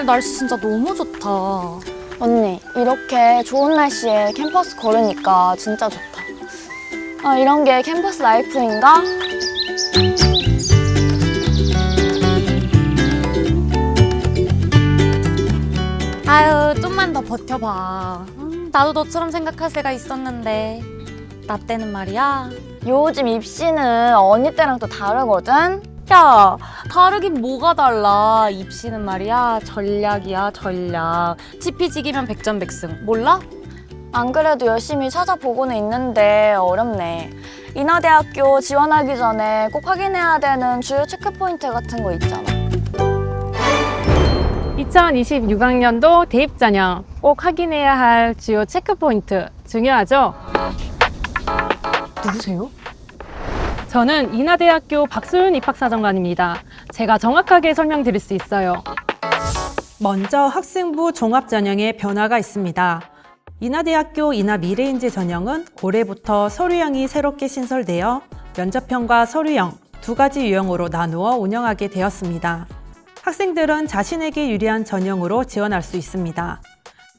날씨 진짜 너무 좋다. 언니, 이렇게 좋은 날씨에 캠퍼스 걸으니까 진짜 좋다. 아, 이런 게 캠퍼스 라이프인가? 아유, 좀만 더 버텨봐. 나도 너처럼 생각할 때가 있었는데 나 때는 말이야. 요즘 입시는 언니 때랑 또 다르거든? 야, 다르긴 뭐가 달라. 입시는 말이야 전략이야, 전략. 지피지기면 백전백승. 몰라? 안 그래도 열심히 찾아보고는 있는데 어렵네. 인하대학교 지원하기 전에 꼭 확인해야 되는 주요 체크포인트 같은 거 있잖아. 2026학년도 대입 전형 꼭 확인해야 할 주요 체크포인트 중요하죠? 누구세요? 저는 인하대학교 박소윤 입학사정관입니다. 제가 정확하게 설명드릴 수 있어요. 먼저 학생부 종합전형에 변화가 있습니다. 인하대학교 인하미래인재 전형은 올해부터 서류형이 새롭게 신설되어 면접형과 서류형 두 가지 유형으로 나누어 운영하게 되었습니다. 학생들은 자신에게 유리한 전형으로 지원할 수 있습니다.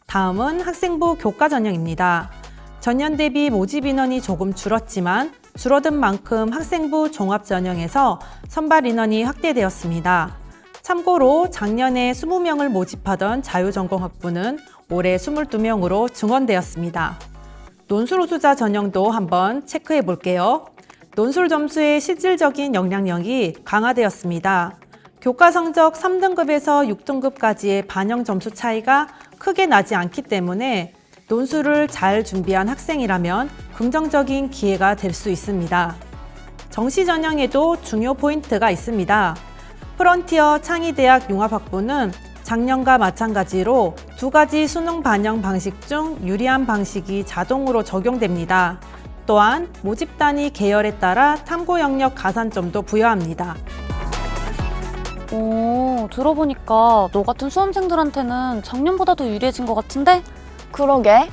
다음은 학생부 교과 전형입니다. 전년 대비 모집 인원이 조금 줄었지만 줄어든 만큼 학생부 종합 전형에서 선발 인원이 확대되었습니다. 참고로 작년에 20명을 모집하던 자유전공학부는 올해 22명으로 증원되었습니다. 논술 우수자 전형도 한번 체크해 볼게요. 논술 점수의 실질적인 영향력이 강화되었습니다. 교과 성적 3등급에서 6등급까지의 반영 점수 차이가 크게 나지 않기 때문에 논술을 잘 준비한 학생이라면 긍정적인 기회가 될 수 있습니다. 정시 전형에도 중요 포인트가 있습니다. 프론티어 창의대학 융합학부는 작년과 마찬가지로 두 가지 수능 반영 방식 중 유리한 방식이 자동으로 적용됩니다. 또한 모집 단위 계열에 따라 탐구 영역 가산점도 부여합니다. 오, 들어보니까 너 같은 수험생들한테는 작년보다 더 유리해진 것 같은데? 그러게.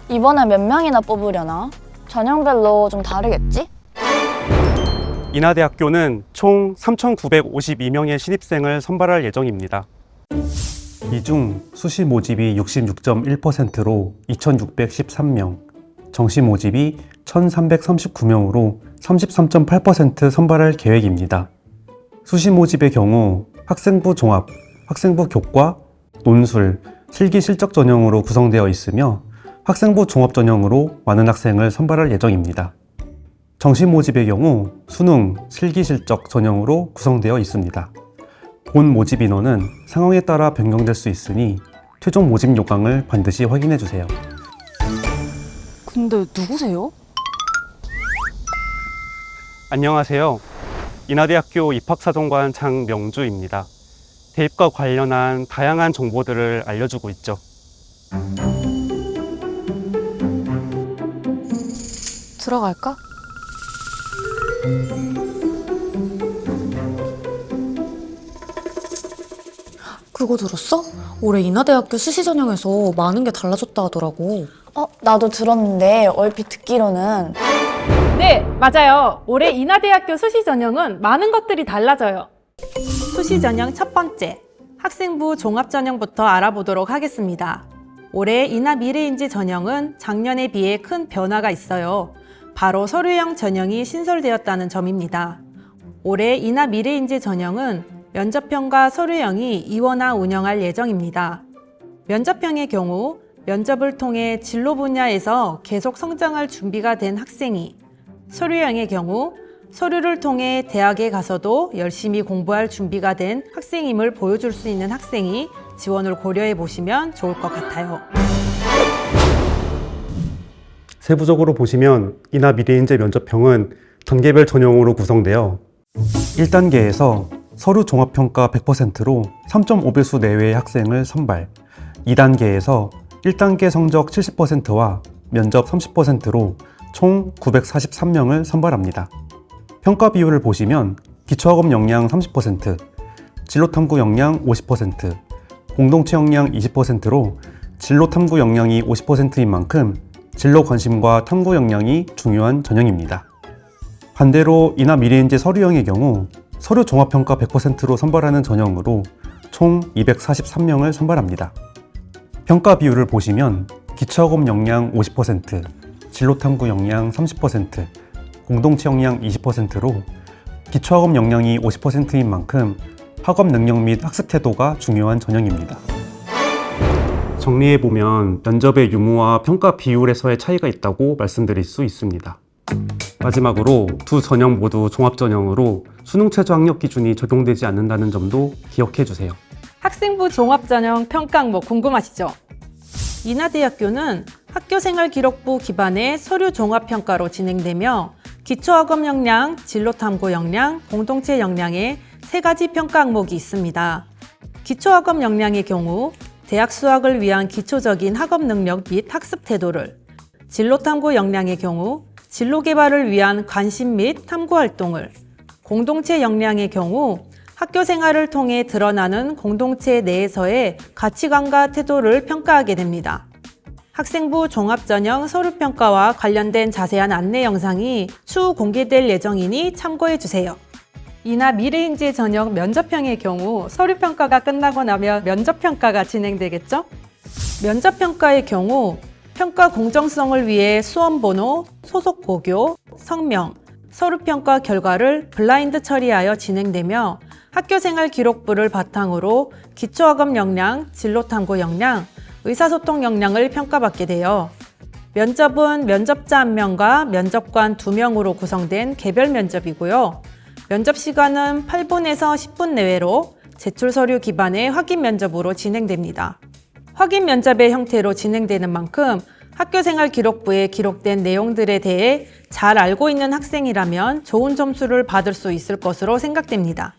이번에 몇 명이나 뽑으려나? 전형별로 좀 다르겠지? 인하대학교는 총 3,952명의 신입생을 선발할 예정입니다. 이 중 수시 모집이 66.1%로 2,613명, 정시 모집이 1,339명으로 33.8% 선발할 계획입니다. 수시 모집의 경우 학생부 종합, 학생부 교과, 논술, 실기 실적 전형으로 구성되어 있으며 학생부 종합 전형으로 많은 학생을 선발할 예정입니다. 정시 모집의 경우 수능, 실기 실적 전형으로 구성되어 있습니다. 본 모집 인원은 상황에 따라 변경될 수 있으니 최종 모집 요강을 반드시 확인해 주세요. 근데 누구세요? 안녕하세요. 인하대학교 입학사정관 장명주입니다. 대입과 관련한 다양한 정보들을 알려주고 있죠. 들어갈까? 그거 들었어? 올해 인하대학교 수시 전형에서 많은 게 달라졌다 하더라고. 나도 들었는데 얼핏 듣기로는 네, 맞아요. 올해 인하대학교 수시 전형은 많은 것들이 달라져요. 수시 전형 첫 번째, 학생부 종합 전형부터 알아보도록 하겠습니다. 올해 인하미래인재 전형은 작년에 비해 큰 변화가 있어요. 바로 서류형 전형이 신설되었다는 점입니다. 올해 인하미래인재 전형은 면접형과 서류형이 이원화 운영할 예정입니다. 면접형의 경우 면접을 통해 진로 분야에서 계속 성장할 준비가 된 학생이, 서류형의 경우 서류를 통해 대학에 가서도 열심히 공부할 준비가 된 학생임을 보여줄 수 있는 학생이 지원을 고려해 보시면 좋을 것 같아요. 세부적으로 보시면 인하미래인재 면접형은 단계별 전형으로 구성되어 1단계에서 서류 종합평가 100%로 3.5배수 내외의 학생을 선발, 2단계에서 1단계 성적 70%와 면접 30%로 총 943명을 선발합니다. 평가 비율을 보시면 기초학업 역량 30%, 진로탐구 역량 50%, 공동체 역량 20%로 진로탐구 역량이 50%인 만큼 진로 관심과 탐구 역량이 중요한 전형입니다. 반대로 인하미래인재 서류형의 경우 서류 종합평가 100%로 선발하는 전형으로 총 243명을 선발합니다. 평가 비율을 보시면 기초학업 역량 50%, 진로탐구 역량 30%, 공동체 역량 20%로 기초학업 역량이 50%인 만큼 학업 능력 및 학습 태도가 중요한 전형입니다. 정리해보면 면접의 유무와 평가 비율에서의 차이가 있다고 말씀드릴 수 있습니다. 마지막으로 두 전형 모두 종합전형으로 수능 최저 학력 기준이 적용되지 않는다는 점도 기억해주세요. 학생부 종합전형 평가 항목 궁금하시죠? 인하대학교는 학교생활기록부 기반의 서류 종합평가로 진행되며 기초학업 역량, 진로탐구 역량, 공동체 역량의 세 가지 평가 항목이 있습니다. 기초학업 역량의 경우 대학 수학을 위한 기초적인 학업 능력 및 학습 태도를, 진로탐구 역량의 경우 진로 개발을 위한 관심 및 탐구 활동을, 공동체 역량의 경우 학교 생활을 통해 드러나는 공동체 내에서의 가치관과 태도를 평가하게 됩니다. 학생부 종합전형 서류평가와 관련된 자세한 안내 영상이 추후 공개될 예정이니 참고해주세요. 이나 미래인재 전형 면접형의 경우 서류평가가 끝나고 나면 면접평가가 진행되겠죠? 면접평가의 경우 평가 공정성을 위해 수험번호, 소속 고교, 성명, 서류평가 결과를 블라인드 처리하여 진행되며 학교생활 기록부를 바탕으로 기초학업 역량, 진로탐구 역량, 의사소통 역량을 평가받게 돼요. 면접은 면접자 1명과 면접관 2명으로 구성된 개별 면접이고요. 면접 시간은 8분에서 10분 내외로 제출 서류 기반의 확인 면접으로 진행됩니다. 확인 면접의 형태로 진행되는 만큼 학교생활 기록부에 기록된 내용들에 대해 잘 알고 있는 학생이라면 좋은 점수를 받을 수 있을 것으로 생각됩니다.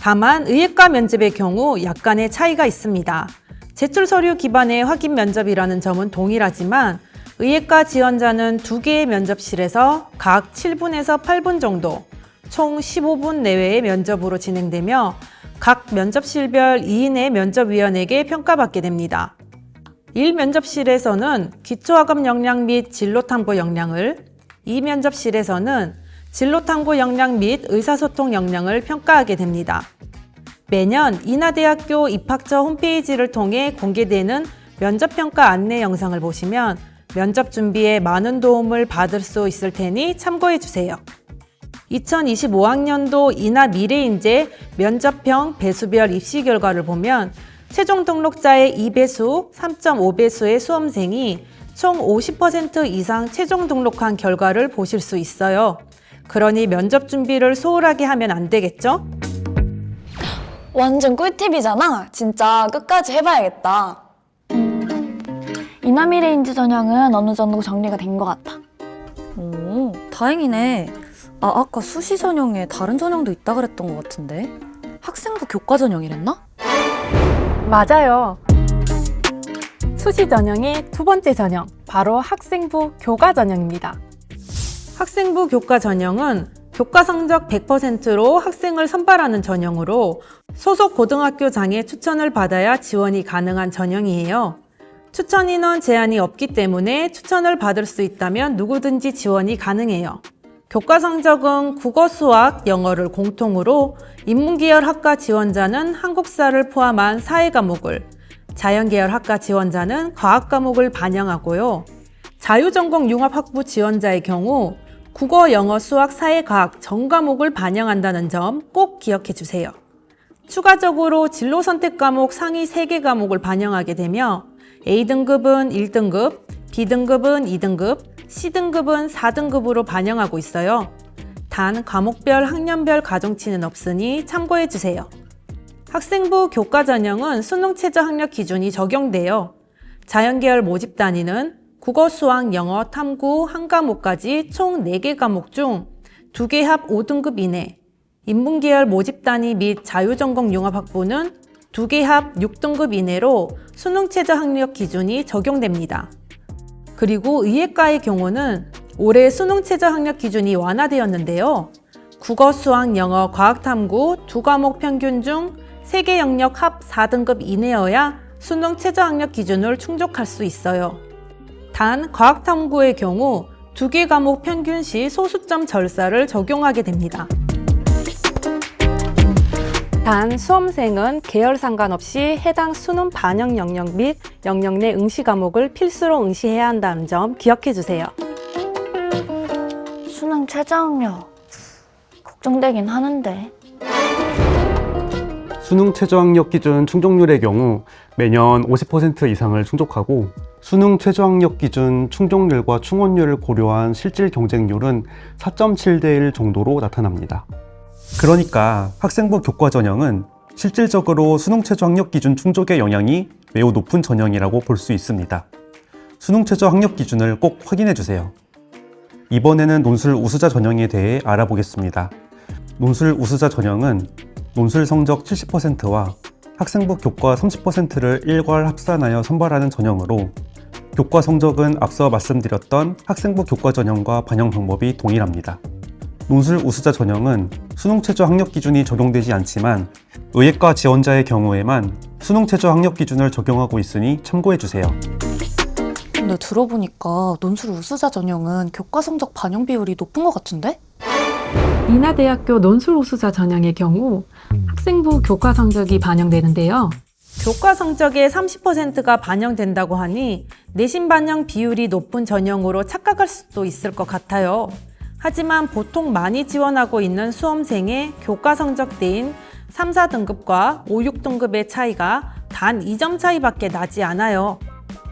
다만 의예과 면접의 경우 약간의 차이가 있습니다. 제출 서류 기반의 확인 면접이라는 점은 동일하지만 의예과 지원자는 2개의 면접실에서 각 7분에서 8분 정도, 총 15분 내외의 면접으로 진행되며 각 면접실별 2인의 면접위원에게 평가받게 됩니다. 1면접실에서는 기초학업 역량 및 진로탐구 역량을, 2면접실에서는 진로탐구 역량 및 의사소통 역량을 평가하게 됩니다. 매년 인하대학교 입학처 홈페이지를 통해 공개되는 면접평가 안내 영상을 보시면 면접 준비에 많은 도움을 받을 수 있을 테니 참고해주세요. 2025학년도 인하 미래인재 면접형 배수별 입시 결과를 보면 최종 등록자의 2배수, 3.5배수의 수험생이 총 50% 이상 최종 등록한 결과를 보실 수 있어요. 그러니 면접 준비를 소홀하게 하면 안 되겠죠? 완전 꿀팁이잖아. 진짜 끝까지 해봐야겠다. 이나미래인지 전형은 어느 정도 정리가 된 것 같아. 오, 다행이네. 아까 수시 전형에 다른 전형도 있다 그랬던 것 같은데? 학생부 교과 전형이랬나? 맞아요. 수시 전형의 두 번째 전형, 바로 학생부 교과 전형입니다. 학생부 교과 전형은 교과 성적 100%로 학생을 선발하는 전형으로 소속 고등학교장의 추천을 받아야 지원이 가능한 전형이에요. 추천 인원 제한이 없기 때문에 추천을 받을 수 있다면 누구든지 지원이 가능해요. 교과 성적은 국어, 수학, 영어를 공통으로 인문계열 학과 지원자는 한국사를 포함한 사회 과목을, 자연계열 학과 지원자는 과학 과목을 반영하고요. 자유전공 융합학부 지원자의 경우 국어, 영어, 수학, 사회과학 전 과목을 반영한다는 점 꼭 기억해 주세요. 추가적으로 진로 선택 과목 상위 3개 과목을 반영하게 되며 A등급은 1등급, B등급은 2등급, C등급은 4등급으로 반영하고 있어요. 단 과목별 학년별 가중치는 없으니 참고해 주세요. 학생부 교과 전형은 수능 최저 학력 기준이 적용돼요. 자연계열 모집 단위는 국어, 수학, 영어, 탐구 한 과목까지 총 4개 과목 중 2개 합 5등급 이내, 인문계열 모집 단위 및 자유전공 융합학부는 2개 합 6등급 이내로 수능 최저 학력 기준이 적용됩니다. 그리고 의예과의 경우는 올해 수능 최저 학력 기준이 완화되었는데요. 국어, 수학, 영어, 과학, 탐구 2과목 평균 중 3개 영역 합 4등급 이내여야 수능 최저 학력 기준을 충족할 수 있어요. 단 과학 탐구의 경우 2개 과목 평균 시 소수점 절사를 적용하게 됩니다. 단 수험생은 계열 상관없이 해당 수능 반영 영역 및 영역 내 응시 과목을 필수로 응시해야 한다는 점 기억해 주세요. 수능 최저학력 걱정되긴 하는데. 수능 최저학력 기준 충족률의 경우 매년 50% 이상을 충족하고 수능 최저학력 기준 충족률과 충원률을 고려한 실질 경쟁률은 4.7대 1 정도로 나타납니다. 그러니까 학생부 교과 전형은 실질적으로 수능 최저학력 기준 충족의 영향이 매우 높은 전형이라고 볼 수 있습니다. 수능 최저학력 기준을 꼭 확인해 주세요. 이번에는 논술 우수자 전형에 대해 알아보겠습니다. 논술 우수자 전형은 논술 성적 70%와 학생부 교과 30%를 일괄 합산하여 선발하는 전형으로 교과 성적은 앞서 말씀드렸던 학생부 교과 전형과 반영 방법이 동일합니다. 논술 우수자 전형은 수능 최저 학력 기준이 적용되지 않지만 의예과 지원자의 경우에만 수능 최저 학력 기준을 적용하고 있으니 참고해 주세요. 근데 들어보니까 논술 우수자 전형은 교과 성적 반영 비율이 높은 것 같은데? 인하대학교 논술 우수자 전형의 경우 학생부 교과 성적이 반영되는데요. 교과 성적의 30%가 반영된다고 하니 내신 반영 비율이 높은 전형으로 착각할 수도 있을 것 같아요. 하지만 보통 많이 지원하고 있는 수험생의 교과 성적대인 3, 4등급과 5, 6등급의 차이가 단 2점 차이밖에 나지 않아요.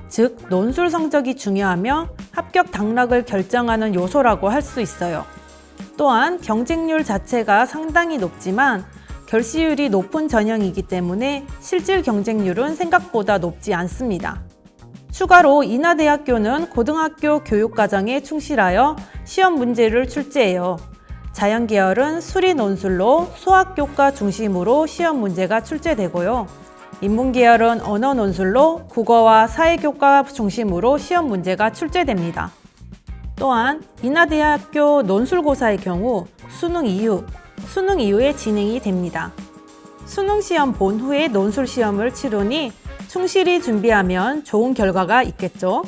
즉, 논술 성적이 중요하며 합격 당락을 결정하는 요소라고 할 수 있어요. 또한 경쟁률 자체가 상당히 높지만 결시율이 높은 전형이기 때문에 실질 경쟁률은 생각보다 높지 않습니다. 추가로 인하대학교는 고등학교 교육과정에 충실하여 시험 문제를 출제해요. 자연계열은 수리 논술로 수학교과 중심으로 시험 문제가 출제되고요. 인문계열은 언어 논술로 국어와 사회교과 중심으로 시험 문제가 출제됩니다. 또한 인하대학교 논술고사의 경우 수능 이후에 진행이 됩니다. 수능 시험 본 후에 논술 시험을 치르니 충실히 준비하면 좋은 결과가 있겠죠.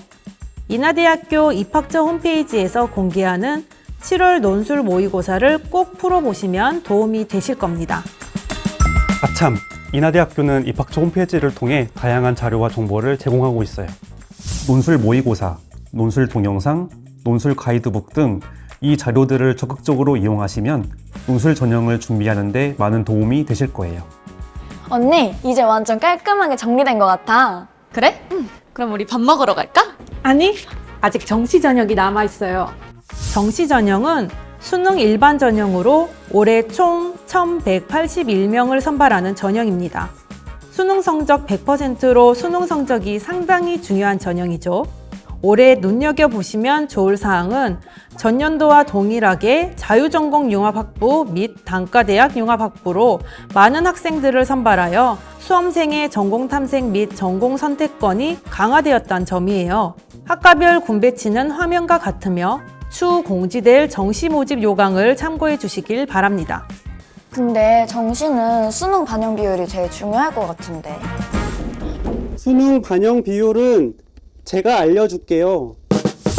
인하대학교 입학처 홈페이지에서 공개하는 7월 논술 모의고사를 꼭 풀어보시면 도움이 되실 겁니다. 아참! 인하대학교는 입학처 홈페이지를 통해 다양한 자료와 정보를 제공하고 있어요. 논술 모의고사, 논술 동영상, 논술 가이드북 등 이 자료들을 적극적으로 이용하시면 논술 전형을 준비하는 데 많은 도움이 되실 거예요. 언니, 이제 완전 깔끔하게 정리된 것 같아. 그래? 그럼 우리 밥 먹으러 갈까? 아니, 아직 정시 전형이 남아있어요. 정시 전형은 수능 일반 전형으로 올해 총 1181명을 선발하는 전형입니다. 수능 성적 100%로 수능 성적이 상당히 중요한 전형이죠. 올해 눈여겨보시면 좋을 사항은 전년도와 동일하게 자유전공 융합학부 및 단과대학 융합학부로 많은 학생들을 선발하여 수험생의 전공 탐색 및 전공 선택권이 강화되었다는 점이에요. 학과별 군배치는 화면과 같으며 추후 공지될 정시 모집 요강을 참고해 주시길 바랍니다. 근데 정시는 수능 반영 비율이 제일 중요할 것 같은데. 수능 반영 비율은 제가 알려줄게요.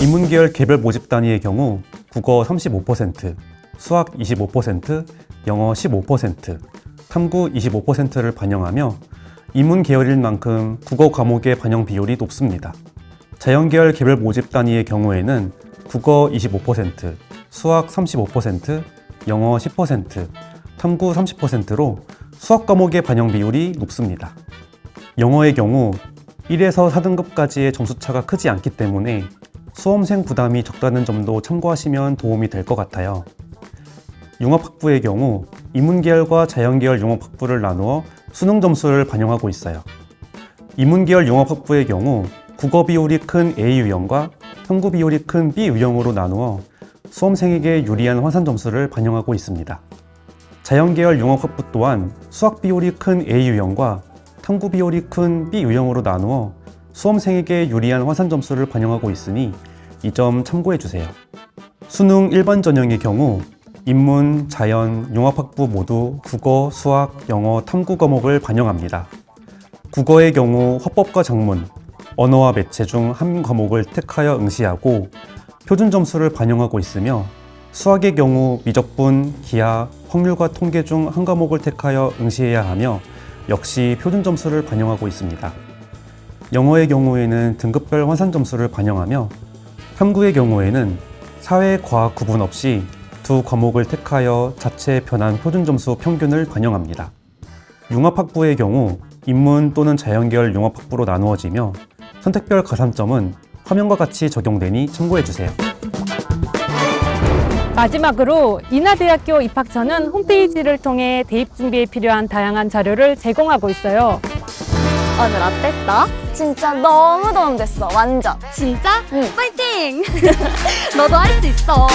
인문계열 개별 모집 단위의 경우 국어 35%, 수학 25%, 영어 15%, 탐구 25%를 반영하며 인문계열인 만큼 국어 과목의 반영 비율이 높습니다. 자연계열 개별 모집 단위의 경우에는 국어 25%, 수학 35%, 영어 10%, 탐구 30%로 수학 과목의 반영 비율이 높습니다. 영어의 경우 1에서 4등급까지의 점수차가 크지 않기 때문에 수험생 부담이 적다는 점도 참고하시면 도움이 될 것 같아요. 융합학부의 경우 인문계열과 자연계열 융합학부를 나누어 수능 점수를 반영하고 있어요. 인문계열 융합학부의 경우 국어 비율이 큰 A 유형과 탐구 비율이 큰 B 유형으로 나누어 수험생에게 유리한 환산 점수를 반영하고 있습니다. 자연계열 융합학부 또한 수학 비율이 큰 A 유형과 탐구 비율이 큰 B 유형으로 나누어 수험생에게 유리한 환산 점수를 반영하고 있으니 이 점 참고해 주세요. 수능 일반 전형의 경우 인문, 자연, 융합학부 모두 국어, 수학, 영어, 탐구 과목을 반영합니다. 국어의 경우 화법과 작문, 언어와 매체 중 한 과목을 택하여 응시하고 표준 점수를 반영하고 있으며 수학의 경우 미적분, 기하, 확률과 통계 중 한 과목을 택하여 응시해야 하며 역시 표준 점수를 반영하고 있습니다. 영어의 경우에는 등급별 환산 점수를 반영하며 탐구의 경우에는 사회, 과학 구분 없이 두 과목을 택하여 자체 변환 표준 점수 평균을 반영합니다. 융합학부의 경우 인문 또는 자연계열 융합학부로 나누어지며 선택별 가산점은 화면과 같이 적용되니 참고해주세요. 마지막으로 인하대학교 입학 전은 홈페이지를 통해 대입 준비에 필요한 다양한 자료를 제공하고 있어요. 오늘 어땠어? 진짜 너무 도움됐어. 완전. 진짜? 응. 파이팅! 너도 할 수 있어.